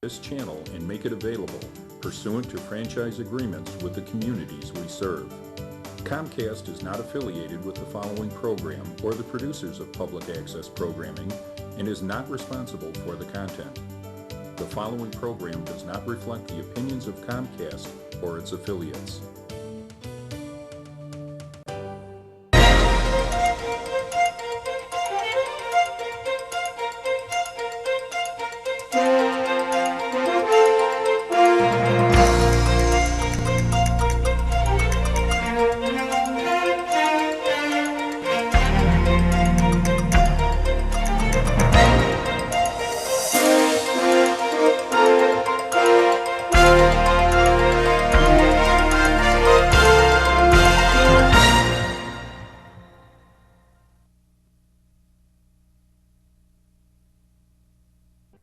this channel and make it available pursuant to franchise agreements with the communities we serve. Comcast is not affiliated with the following program or the producers of public access programming and is not responsible for the content. The following program does not reflect the opinions of Comcast or its affiliates.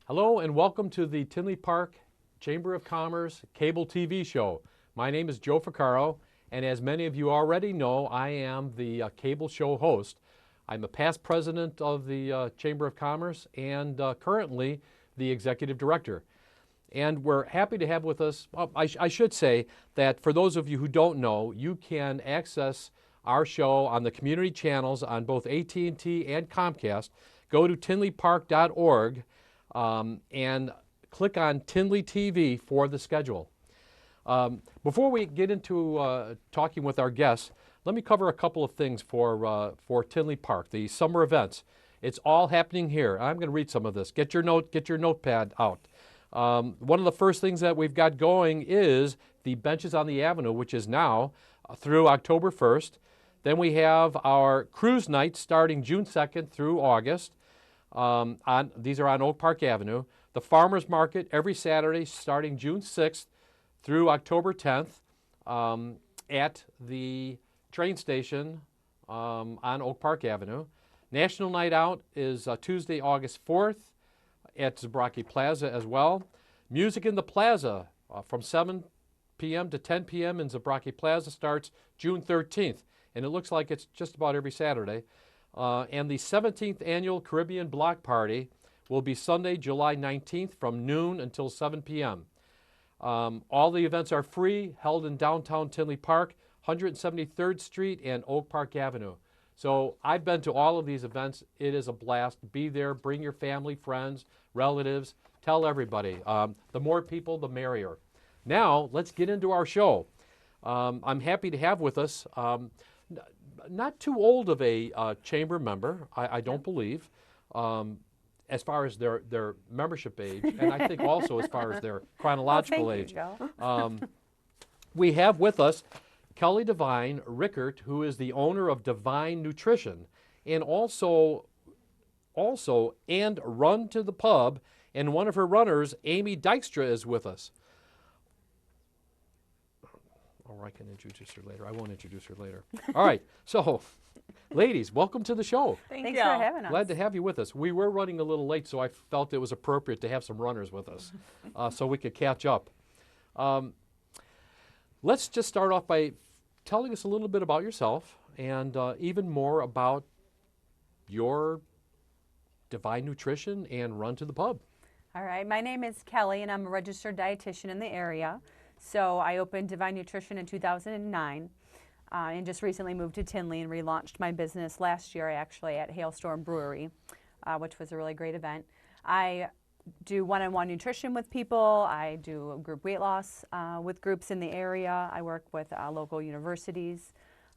Hello and welcome to the Tinley Park Chamber of Commerce cable TV show. My name is Joe Ficcaro, and as many of you already know, I am the cable show host. I'm a past president of the Chamber of Commerce and currently the executive director. And we're happy to have with us, I should say that for those of you who don't know, you can access our show on the community channels on both AT&T and Comcast. Go to tinleypark.org and click on Tinley TV for the schedule. Before we get into talking with our guests, let me cover a couple of things for Tinley Park, the summer events. It's all happening here. I'm going to read some of this. Get your notepad out. One of the first things that we've got going is the Benches on the Avenue, which is now through October 1st. Then we have our cruise nights starting June 2nd through August. These are on Oak Park Avenue. The Farmers Market every Saturday starting June 6th through October 10th at the train station on Oak Park Avenue. National Night Out is Tuesday, August 4th at Zabraki Plaza as well. Music in the Plaza from 7 p.m. to 10 p.m. in Zabraki Plaza starts June 13th, and it looks like it's just about every Saturday. And the 17th Annual Caribbean Block Party will be Sunday, July 19th from noon until 7 p.m. All the events are free, held in downtown Tinley Park, 173rd Street and Oak Park Avenue. So I've been to all of these events. It is a blast. Be there, bring your family, friends, relatives, tell everybody. The more people, the merrier. Now, let's get into our show. I'm happy to have with us not too old of a chamber member, I don't believe, as far as their membership age, and I think also as far as their chronological age. We have with us Kelly Devine Rickert, who is the owner of Devine Nutrition, and also Run to the Pub, and one of her runners, Amy Dykstra, is with us. Or I can introduce her later. I won't introduce her later. All right. So, ladies, welcome to the show. Thanks for having us. Glad to have you with us. We were running a little late, so I felt it was appropriate to have some runners with us so we could catch up. Let's just start off by telling us a little bit about yourself and even more about your Devine Nutrition and Run to the Pub. All right. My name is Kelly, and I'm a registered dietitian in the area. So I opened Devine Nutrition in 2009 and just recently moved to Tinley and relaunched my business last year actually at Hailstorm Brewery, which was a really great event. I do one-on-one nutrition with people. I do group weight loss with groups in the area. I work with local universities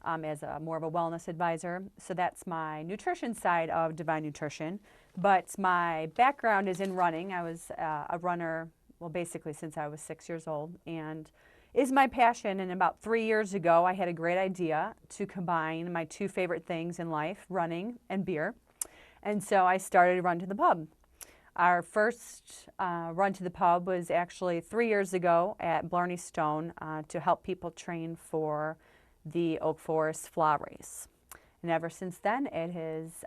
as more of a wellness advisor. So that's my nutrition side of Devine Nutrition. But my background is in running. I was a runner, well, basically since I was 6 years old, and is my passion. And about 3 years ago, I had a great idea to combine my two favorite things in life, running and beer. And so I started Run to the Pub. Our first Run to the Pub was actually 3 years ago at Blarney Stone to help people train for the Oak Forest Flaw Race. And ever since then, it has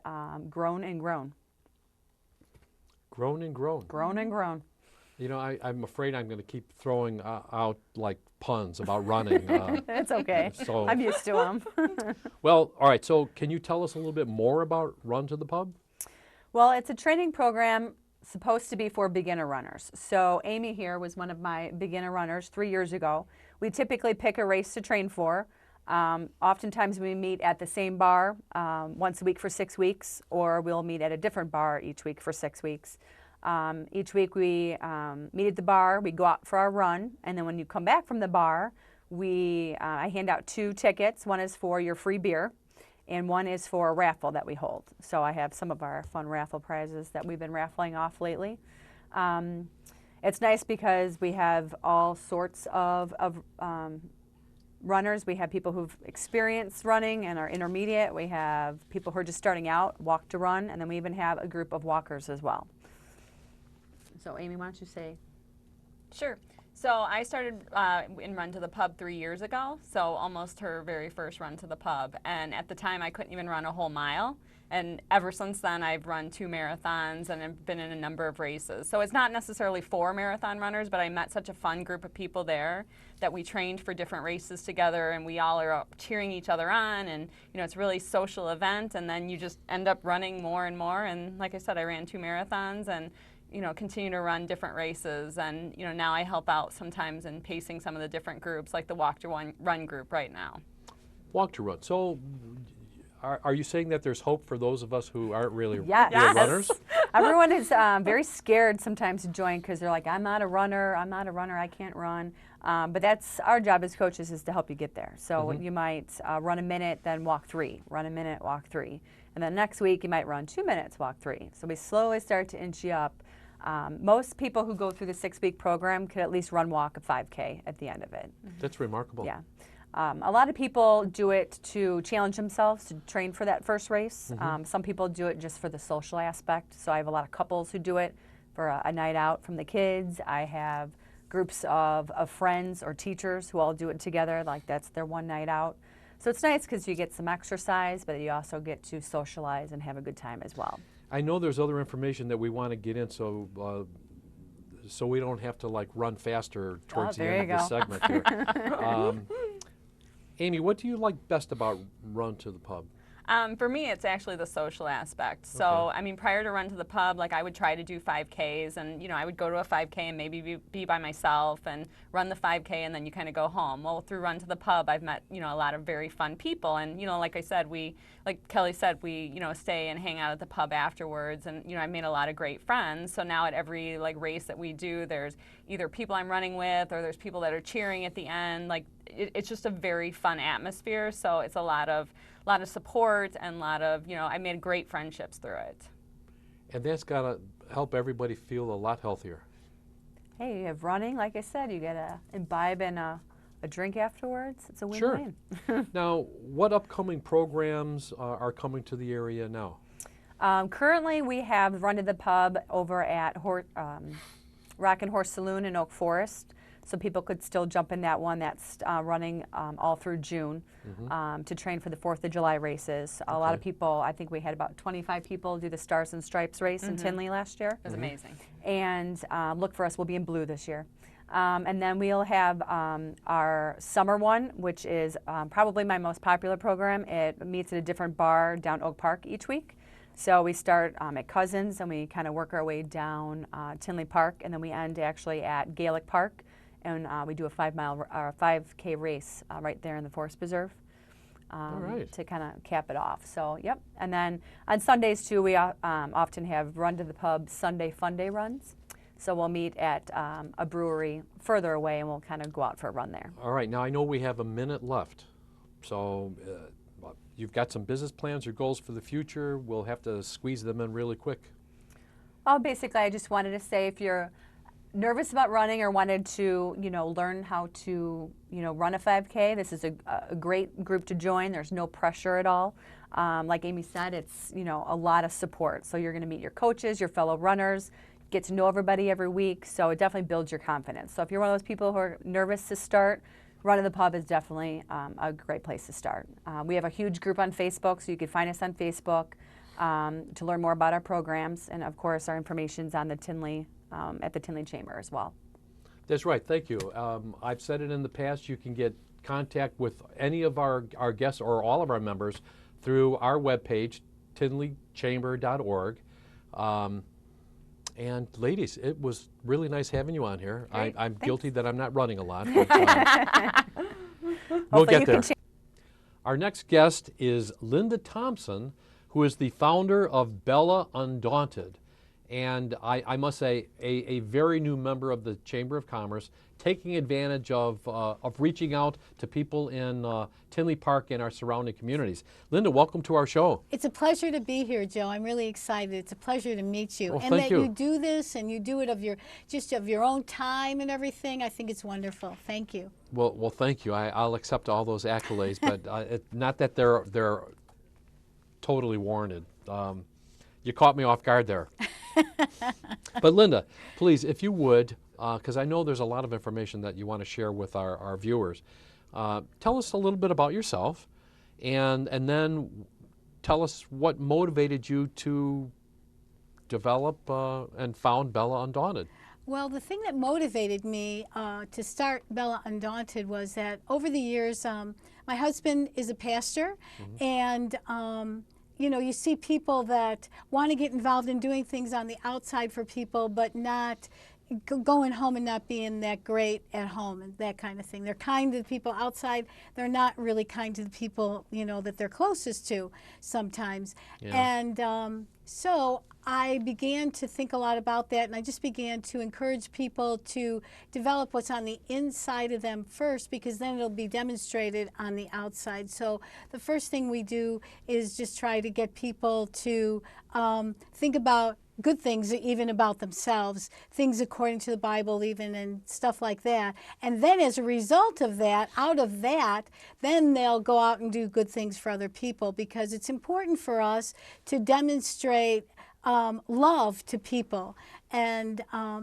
grown and grown. Grown and grown. Grown and grown. You know, I'm afraid I'm going to keep throwing out like puns about running. It's okay. So, I'm used to them. Well, all right. So can you tell us a little bit more about Run to the Pub? Well, it's a training program supposed to be for beginner runners. So Amy here was one of my beginner runners 3 years ago. We typically pick a race to train for. Oftentimes we meet at the same bar once a week for 6 weeks, or we'll meet at a different bar each week for 6 weeks. Each week we meet at the bar, we go out for our run, and then when you come back from the bar, I hand out 2 tickets. One is for your free beer, and one is for a raffle that we hold. So I have some of our fun raffle prizes that we've been raffling off lately. It's nice because we have all sorts of runners. We have people who've experienced running and are intermediate. We have people who are just starting out, walk to run, and then we even have a group of walkers as well. So Amy, why don't you say? Sure. So I started in Run to the Pub 3 years ago, so almost her very first run to the pub. And at the time, I couldn't even run a whole mile. And ever since then, I've run 2 marathons and have been in a number of races. So it's not necessarily for marathon runners, but I met such a fun group of people there that we trained for different races together, and we all are cheering each other on. And it's a really social event, and then you just end up running more and more. And like I said, I ran 2 marathons and continue to run different races, and now I help out sometimes in pacing some of the different groups, like the Walk to Run group right now. Walk to Run. So are you saying that there's hope for those of us who aren't really Yes. real runners? Everyone is very scared sometimes to join because they're like, I'm not a runner, I can't run. But that's our job as coaches, is to help you get there. So you might run a minute, then walk 3, run a minute, walk 3. And then next week you might run 2 minutes, walk 3. So we slowly start to inch you up. Most people who go through the 6-week program could at least walk a 5K at the end of it. That's remarkable. Yeah. A lot of people do it to challenge themselves, to train for that first race. Some people do it just for the social aspect. So I have a lot of couples who do it for a night out from the kids. I have groups of friends or teachers who all do it together, like that's their one night out. So it's nice because you get some exercise, but you also get to socialize and have a good time as well. I know there's other information that we want to get in, so we don't have to run faster towards the end of this segment here. Amy, what do you like best about Run to the Pub? For me, it's actually the social aspect. So, I mean, prior to Run to the Pub, I would try to do 5Ks, and, I would go to a 5K and maybe be by myself and run the 5K, and then you kind of go home. Well, through Run to the Pub, I've met, a lot of very fun people. And, like I said, like Kelly said, we, stay and hang out at the pub afterwards. And, I've made a lot of great friends. So now at every, race that we do, there's either people I'm running with or there's people that are cheering at the end. It's just a very fun atmosphere. So it's a lot of support and a lot of, I made great friendships through it. And that's got to help everybody feel a lot healthier. Hey, you have running, like I said, you get to imbibe in a drink afterwards. It's a win-win. Sure. Now, what upcoming programs are coming to the area now? Currently, we have Run to the Pub over at Rock and Horse Saloon in Oak Forest. So people could still jump in that one. That's running all through June to train for the 4th of July races. A lot of people, I think we had about 25 people do the Stars and Stripes race in Tinley last year. It was amazing. And look for us, we'll be in blue this year. And then we'll have our summer one, which is probably my most popular program. It meets at a different bar down Oak Park each week. So we start at Cousins and we kind of work our way down Tinley Park, and then we end actually at Gaelic Park. And we do a 5K race right there in the Forest Preserve to kind of cap it off. So, yep. And then on Sundays, too, we often have Run to the Pub Sunday Fun Day runs. So we'll meet at a brewery further away, and we'll kind of go out for a run there. All right. Now, I know we have a minute left. So you've got some business plans or goals for the future. We'll have to squeeze them in really quick. Well, basically, I just wanted to say if you're nervous about running or wanted to, learn how to, run a 5K, this is a great group to join. There's no pressure at all. Like Amy said, it's, a lot of support. So you're going to meet your coaches, your fellow runners, get to know everybody every week. So it definitely builds your confidence. So if you're one of those people who are nervous to start, Run to the Pub is definitely a great place to start. We have a huge group on Facebook, so you can find us on Facebook to learn more about our programs. And of course, our information's on the Tinley at the Tinley Chamber as well. That's right. Thank you. I've said it in the past. You can get contact with any of our guests or all of our members through our webpage, tinleychamber.org. And ladies, it was really nice having you on here. Great, I'm thanks. guilty that I'm not running a lot, but we'll get there. Our next guest is Linda Thompson, who is the founder of Bella Undaunted. And I must say, a very new member of the Chamber of Commerce, taking advantage of reaching out to people in Tinley Park and our surrounding communities. Linda, welcome to our show. It's a pleasure to be here, Joe. I'm really excited. It's a pleasure to meet you. Well, and thank that you. you do this and you do it of your own time and everything. I think it's wonderful. Thank you. Well, thank you. I'll accept all those accolades, but not that they're totally warranted. You caught me off guard there. But Linda, please, if you would, because I know there's a lot of information that you want to share with our viewers, tell us a little bit about yourself, and then tell us what motivated you to develop and found Bella Undaunted. Well, the thing that motivated me to start Bella Undaunted was that over the years, my husband is a pastor, and you know, you see people that want to get involved in doing things on the outside for people, but not going home and not being that great at home and that kind of thing. They're kind to the people outside. They're not really kind to the people, you know, that they're closest to sometimes. Yeah. And so I began to think a lot about that, and I just began to encourage people to develop what's on the inside of them first, because then it'll be demonstrated on the outside. So the first thing we do is just try to get people to think about good things, even about themselves, things according to the Bible even, and stuff like that. And then as a result of that, out of that, then they'll go out and do good things for other people, because it's important for us to demonstrate love to people. And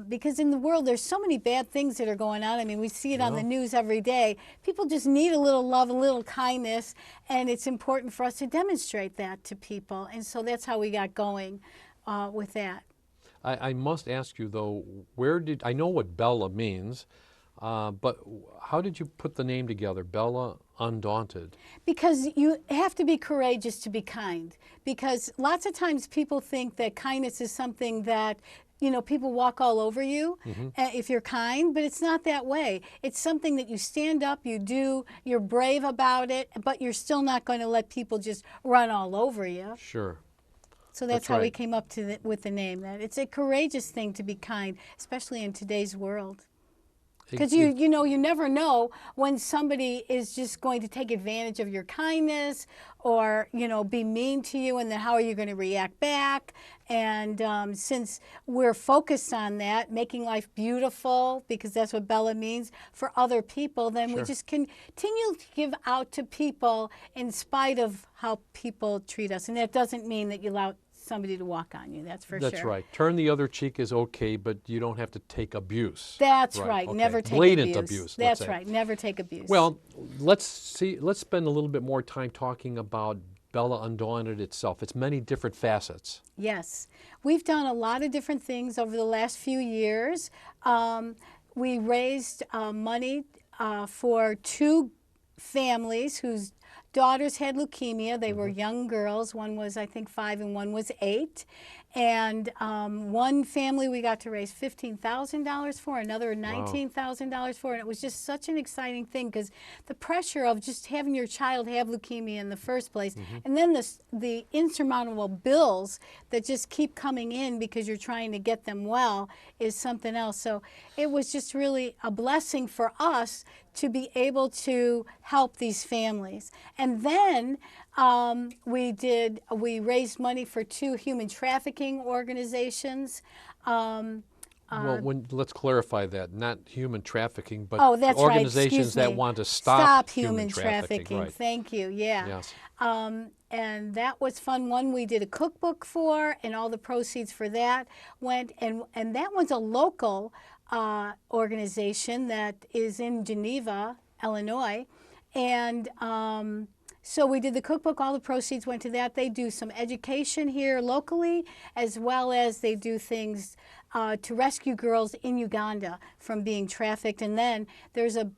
because in the world there's so many bad things that are going on. I mean, we see it on the news every day. People just need a little love, a little kindness, and it's important for us to demonstrate that to people. And so that's how we got going with that. I must ask you though, I know what Bella means, but how did you put the name together, Bella Undaunted? Because you have to be courageous to be kind. Because lots of times people think that kindness is something that, you know, people walk all over you if you're kind, but it's not that way. It's something that you stand up, you do, you're brave about it, but you're still not going to let people just run all over you. Sure. So that's how we came up with the name. That it's a courageous thing to be kind, especially in today's world. Because you know, you never know when somebody is just going to take advantage of your kindness, or, you know, be mean to you, and then how are you going to react back? And since we're focused on that, making life beautiful, because that's what Bella means, for other people, then we just continue to give out to people in spite of how people treat us. And that doesn't mean that you allow somebody to walk on you, that's for sure. That's right. Turn the other cheek is okay, but you don't have to take abuse. That's right. Okay. Never take blatant abuse. That's right. Never take abuse. Well, let's spend a little bit more time talking about Bella Undaunted itself. It's many different facets. Yes. We've done a lot of different things over the last few years. We raised money for 2 families whose daughters had leukemia. They were young girls. One was, I think, 5 and one was 8. And one family we got to raise $15,000 for, another $19,000 for, and it was just such an exciting thing, because the pressure of just having your child have leukemia in the first place, and then the insurmountable bills that just keep coming in because you're trying to get them well is something else. So it was just really a blessing for us to be able to help these families. And then we raised money for 2 human trafficking organizations. Let's clarify that. Not human trafficking, but that's organizations that want to stop human trafficking. Right. Thank you. Yeah. Yes. And that was fun. One we did a cookbook for, and all the proceeds for that went, and that one's a local organization that is in Geneva, Illinois, and so we did the cookbook. All the proceeds went to that. They do some education here locally, as well as they do things to rescue girls in Uganda from being trafficked. And then there's a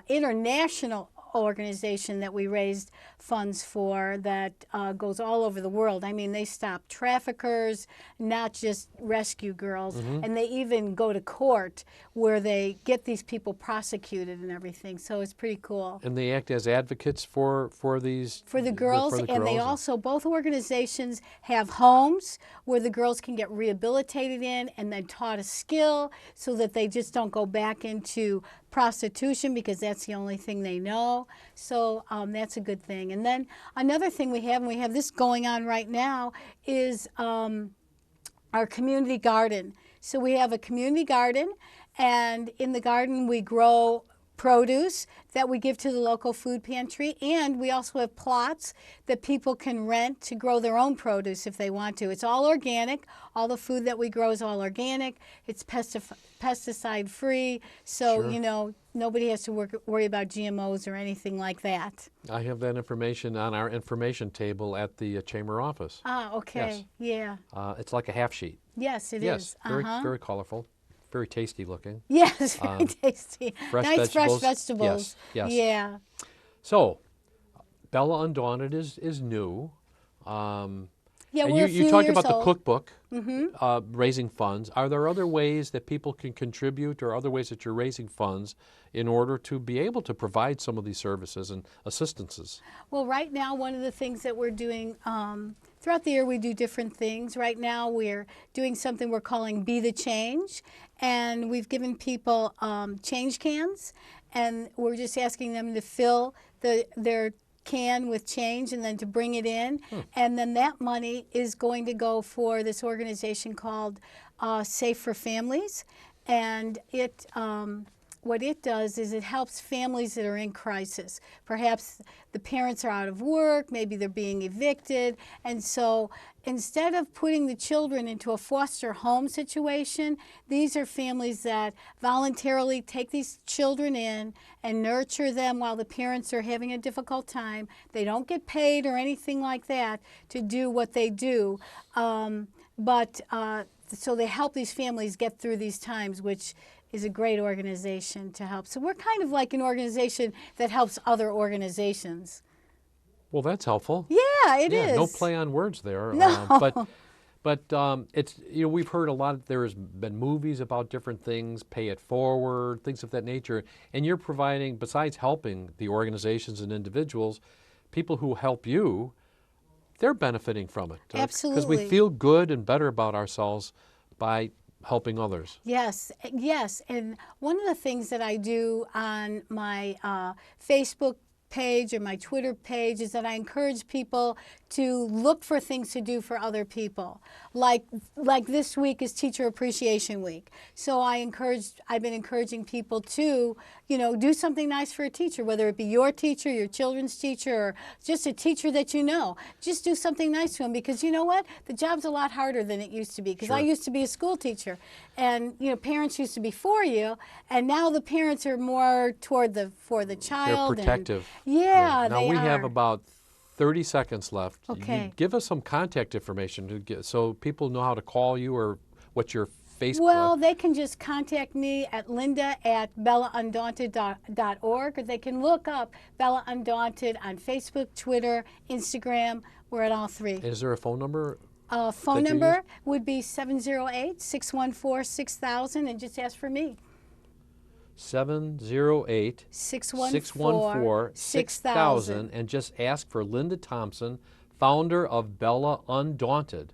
international organization that we raised funds for that goes all over the world. I mean, they stop traffickers, not just rescue girls, and they even go to court where they get these people prosecuted and everything. So it's pretty cool. And they act as advocates for these For the girls, and they also, both organizations have homes where the girls can get rehabilitated in and then taught a skill so that they just don't go back into prostitution, because that's the only thing they know. So that's a good thing. And then another thing we have, and we have this going on right now, is our community garden. So we have a community garden, and in the garden we grow produce that we give to the local food pantry, and we also have plots that people can rent to grow their own produce if they want to. It's all organic. All the food that we grow is all organic. It's pesticide free, so you know, nobody has to worry about GMOs or anything like that. I have that information on our information table at the chamber office. Ah, okay. Yes. Yeah. It's like a half sheet. Yes, it Yes, is. very colorful, very tasty looking. Yes, very tasty. Fresh nice vegetables. fresh vegetables. Yes. Yeah. So, Bella Undaunted is new. Yeah, and we're you talked about old. the cookbook, raising funds. Are there other ways that people can contribute, or other ways that you're raising funds in order to be able to provide some of these services and assistances? Well, right now, one of the things that we're doing, throughout the year we do different things. Right now we're doing something we're calling Be the Change, and we've given people change cans, and we're just asking them to fill their can with change and then to bring it in, and then that money is going to go for this organization called Safe for Families, and it what it does is it helps families that are in crisis. Perhaps the parents are out of work, maybe they're being evicted, and so instead of putting the children into a foster home situation, these are families that voluntarily take these children in and nurture them while the parents are having a difficult time. They don't get paid or anything like that to do what they do, so they help these families get through these times, which is a great organization to help. So we're kind of like an organization that helps other organizations. Well, that's helpful. Yeah, it is. No play on words there. No. But it's, you know, we've heard a lot. There's been movies about different things, pay it forward, things of that nature. And you're providing, besides helping the organizations and individuals, people who help you, they're benefiting from it. Absolutely. Because we feel good and better about ourselves by helping others. Yes, yes. And one of the things that I do on my Facebook page or my Twitter page is that I encourage people to look for things to do for other people. Like this week is Teacher Appreciation Week. So I've been encouraging people to, you know, do something nice for a teacher, whether it be your teacher, your children's teacher, or just a teacher that you know. Just do something nice to them, because you know what? The job's a lot harder than it used to be, because I used to be a school teacher, and you know, parents used to be for you, and now the parents are more toward for the child. They're protective. Yeah, now we have about 30 seconds left. Okay. You give us some contact information so people know how to call you, or what's your Facebook. Well, they can just contact me at linda@bellaundaunted.org, or they can look up Bella Undaunted on Facebook, Twitter, Instagram. We're at all three. Is there a phone number? Phone number would be 708-614-6000, and just ask for me. 708-614-6000, and just ask for Linda Thompson, founder of Bella Undaunted.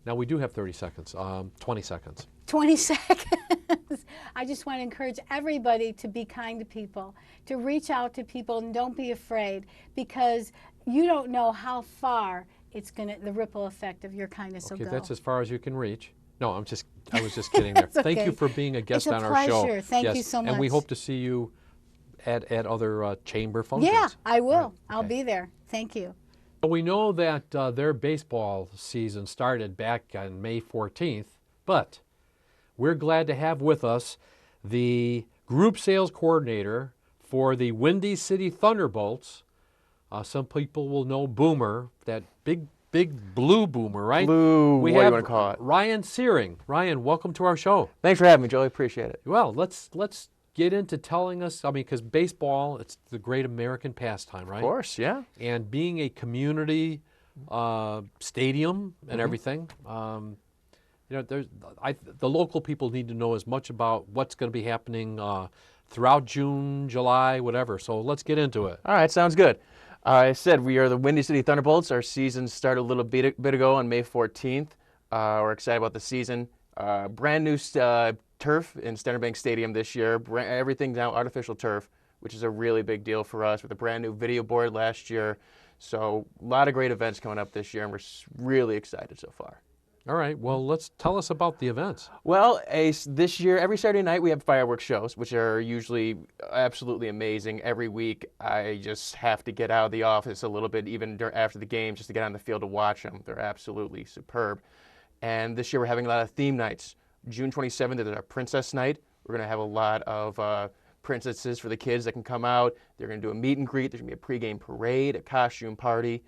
Now we do have 30 seconds, 20 seconds. 20 seconds. I just want to encourage everybody to be kind to people, to reach out to people, and don't be afraid, because you don't know how far the ripple effect of your kindness will go. Okay, that's as far as you can reach. No, I was just kidding there. Okay. Thank you for being a guest on our show. It's a pleasure. show. Thank you so much. And we hope to see you at other chamber functions. Yeah, I will. Right. Okay. I'll be there. Thank you. We know that their baseball season started back on May 14th, but we're glad to have with us the group sales coordinator for the Windy City Thunderbolts. Some people will know Boomer, that big blue Boomer, right? Blue, what do you want to call it? Ryan Syring. Ryan, welcome to our show. Thanks for having me, Joey. Appreciate it. Well, let's get into telling us, I mean, because baseball, it's the great American pastime, right? Of course, yeah. And being a community stadium and everything, the local people need to know as much about what's going to be happening throughout June, July, whatever. So let's get into it. All right, sounds good. I said we are the Windy City Thunderbolts. Our season started a little bit ago on May 14th. We're excited about the season. Brand new turf in Standard Bank Stadium this year. Everything now artificial turf, which is a really big deal for us, with a brand new video board last year. So a lot of great events coming up this year, and we're really excited so far. All right, well, let's tell us about the events. Well, this year, every Saturday night, we have fireworks shows, which are usually absolutely amazing. Every week, I just have to get out of the office a little bit, even after the game, just to get on the field to watch them. They're absolutely superb. And this year, we're having a lot of theme nights. June 27th is our Princess Night. We're going to have a lot of princesses for the kids that can come out. They're going to do a meet and greet. There's going to be a pregame parade, a costume party.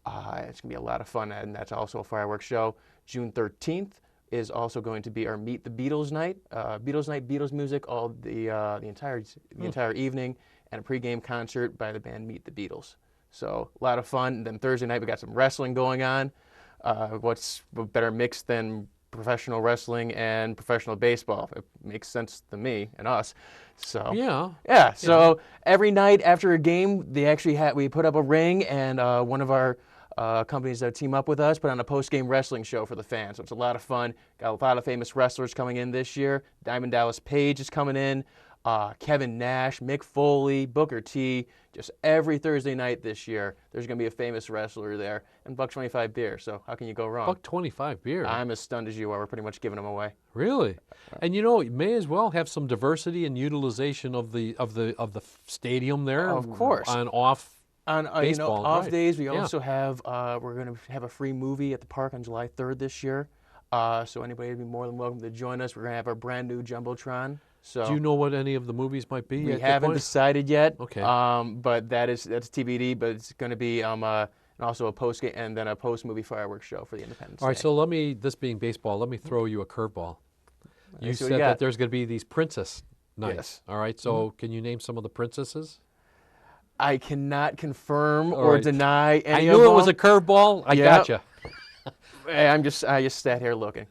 It's going to be a lot of fun, and that's also a fireworks show. June 13th is also going to be our Meet the Beatles night. Beatles music, all the entire evening, and a pregame concert by the band Meet the Beatles. So a lot of fun. And then Thursday night we got some wrestling going on. What's a better mix than professional wrestling and professional baseball? It makes sense to me and us. So yeah. So every night after a game, we put up a ring, and one of our companies that team up with us put on a post-game wrestling show for the fans. So it's a lot of fun. Got a lot of famous wrestlers coming in this year. Diamond Dallas Page is coming in. Kevin Nash, Mick Foley, Booker T. Just every Thursday night this year, there's going to be a famous wrestler there. And $1.25 beer. So how can you go wrong? $1.25 beer. I'm as stunned as you are. We're pretty much giving them away. Really? And you may as well have some diversity and utilization of the stadium there. Of course. On off. On baseball, off days, we also have we're going to have a free movie at the park on July 3rd this year. So anybody would be more than welcome to join us. We're going to have our brand new Jumbotron. So do you know what any of the movies might be? We haven't decided yet. Okay. But that's TBD. But it's going to be also a post game and then a post movie fireworks show for the Independence All right. Day. So this being baseball, let me throw you a curveball. You said that there's going to be these princess nights. Yes. All right. So can you name some of the princesses? I cannot confirm or deny any of them. I knew it was a curveball. I gotcha. I just sat here looking.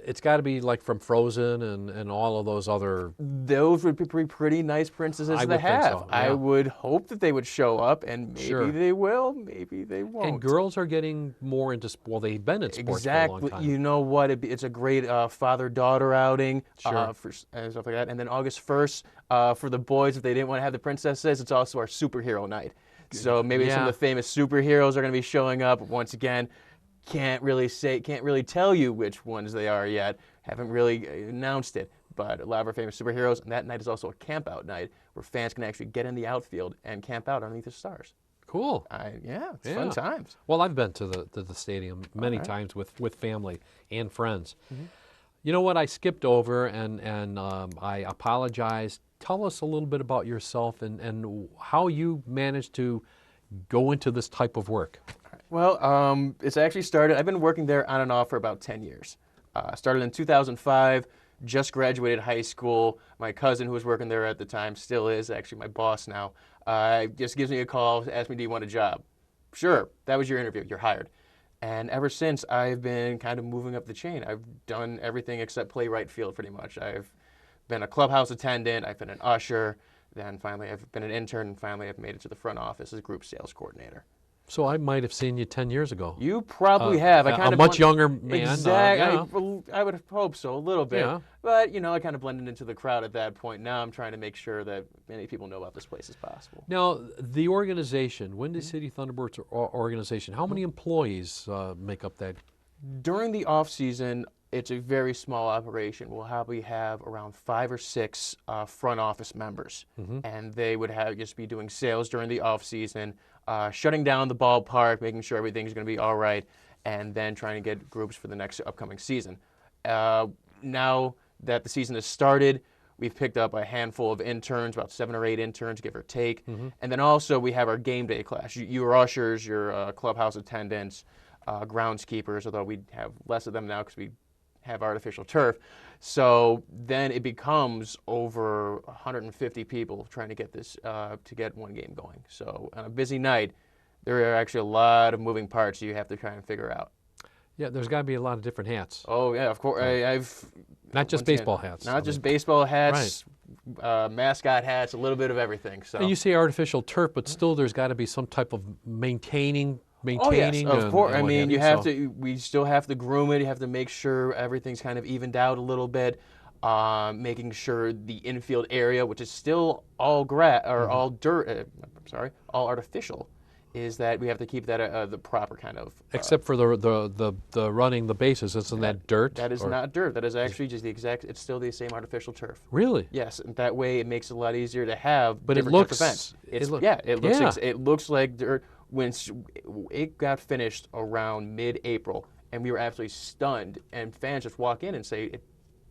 It's got to be like from Frozen and all of those other. Those would be pretty nice princesses to have. So, yeah. I would hope that they would show up, and maybe they will, maybe they won't. And girls are getting more into they've been in sports for a long time. You know what? It's a great father-daughter outing and stuff like that. And then August 1st, for the boys, if they didn't want to have the princesses, it's also our superhero night. So maybe some of the famous superheroes are going to be showing up once again. Can't really tell you which ones they are yet. Haven't really announced it, but a lot of our famous superheroes. And that night is also a camp-out night where fans can actually get in the outfield and camp out underneath the stars. Cool. It's fun times. Well, I've been to the stadium many times with family and friends. Mm-hmm. You know what? I skipped over and I apologize. Tell us a little bit about yourself and how you managed to go into this type of work. Well, it's actually started, I've been working there on and off for about 10 years. Started in 2005, just graduated high school. My cousin who was working there at the time still is actually my boss now. Just gives me a call, asks me, do you want a job? Sure, that was your interview, you're hired. And ever since, I've been kind of moving up the chain. I've done everything except play right field pretty much. I've been a clubhouse attendant, I've been an usher, then finally I've been an intern, and finally I've made it to the front office as a group sales coordinator. So I might have seen you 10 years ago. You probably have. A much younger man. Exactly. I would hope so, a little bit. Yeah. But, I kind of blended into the crowd at that point. Now I'm trying to make sure that many people know about this place as possible. Now, the organization, Windy City Thunderbolts organization, how many employees make up that? During the off-season, it's a very small operation. We'll probably have around 5 or 6 front office members. Mm-hmm. And they would just be doing sales during the off-season, shutting down the ballpark, making sure everything's going to be all right, and then trying to get groups for the next upcoming season. Now that the season has started, we've picked up a handful of interns, about 7 or 8 interns, give or take. Mm-hmm. And then also we have our game day class. Your ushers, your clubhouse attendants, groundskeepers, although we have less of them now because we have artificial turf. So then it becomes over 150 people trying to get this to get one game going. So on a busy night, there are actually a lot of moving parts you have to try and figure out. Yeah, there's got to be a lot of different hats. Oh yeah, of course. I've Not just baseball hats. Not just baseball hats, mascot hats, a little bit of everything. So And you say artificial turf, but still there's got to be some type of maintaining. Oh yes, of course. I mean, you have so. to. We still have to groom it. You have to make sure everything's kind of evened out a little bit. Making sure the infield area, which is still all grass or all dirt, all artificial, is that we have to keep that the proper kind of. Except for the running the bases, isn't that dirt? That is not dirt. That is actually just the exact. It's still the same artificial turf. Really? Yes, and that way it makes it a lot easier to have. But it different looks. types of events. Yeah. It looks like dirt. When it got finished around mid-April, and we were absolutely stunned, and fans just walk in and say,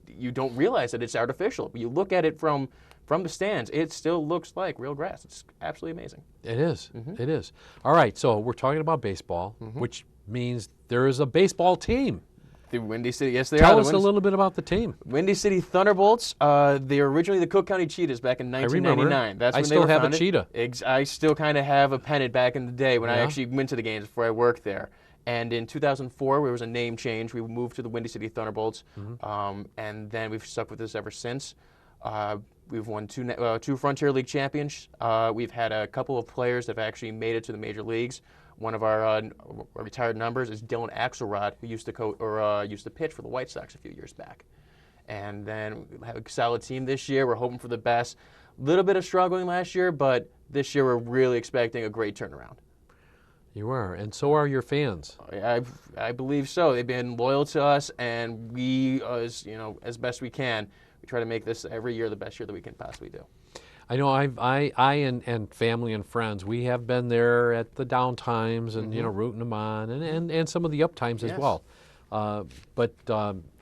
you don't realize that it's artificial. But you look at it from the stands, it still looks like real grass. It's absolutely amazing. It is. It is. All right, so we're talking about baseball, which means there is a baseball team. The Windy City, yes, they are. Tell us a little bit about the team. Windy City Thunderbolts. They were originally the Cook County Cheetahs back in 1999. That's when I still they were have founded. a cheetah. I still kind of have a pennant back in the day when I Yeah. actually went to the games before I worked there. And in 2004, there was a name change. We moved to the Windy City Thunderbolts, and then we've stuck with this ever since. We've won two Frontier League champions. We've had a couple of players that have actually made it to the major leagues. One of our retired numbers is Dylan Axelrod, who used to pitch for the White Sox a few years back. And then we have a solid team this year. We're hoping for the best. A little bit of struggling last year, but this year we're really expecting a great turnaround. You are, and so are your fans. I believe so. They've been loyal to us, and we, as best we can, we try to make this every year the best year that we can possibly do. I know I and family and friends, we have been there at the down times and rooting them on, and some of the up times as well. But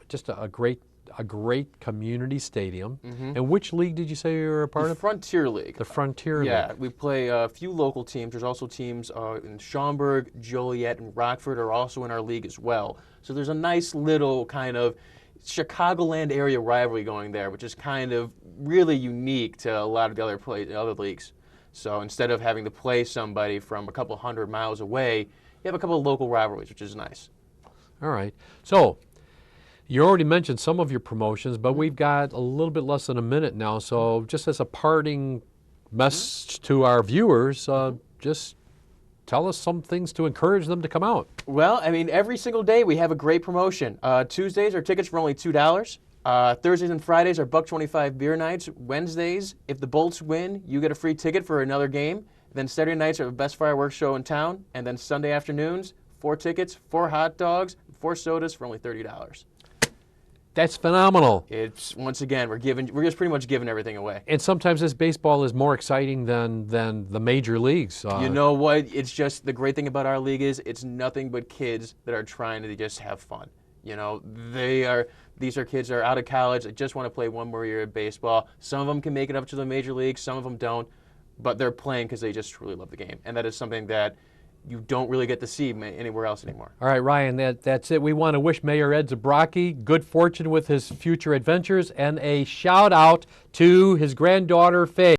just a great community stadium. And which league did you say you were a part The of? Frontier League. The Frontier League. Yeah, we play a few local teams. There's also teams in Schaumburg, Joliet, and Rockford are also in our league as well. So there's a nice little kind of Chicagoland area rivalry going there, which is kind of really unique to a lot of the other leagues. So instead of having to play somebody from a couple hundred miles away, you have a couple of local rivalries, which is nice. All right. So you already mentioned some of your promotions, but we've got a little bit less than a minute now. So just as a parting message to our viewers, just tell us some things to encourage them to come out. Well, I mean, every single day we have a great promotion. Tuesdays are tickets for only $2. Thursdays and Fridays are $1.25 beer nights. Wednesdays, if the Bolts win, you get a free ticket for another game. Then Saturday nights are the best fireworks show in town. And then Sunday afternoons, 4 tickets, 4 hot dogs, 4 sodas for only $30. That's phenomenal. It's, once again, we're just pretty much giving everything away. And sometimes this baseball is more exciting than the major leagues. You know what? It's just the great thing about our league is it's nothing but kids that are trying to just have fun. You know, these are kids that are out of college that just want to play one more year of baseball. Some of them can make it up to the major leagues, some of them don't, but they're playing because they just truly love the game. And that is something that you don't really get to see anywhere else anymore. All right, Ryan, that's it. We want to wish Mayor Ed Zabrocki good fortune with his future adventures and a shout out to his granddaughter, Faye.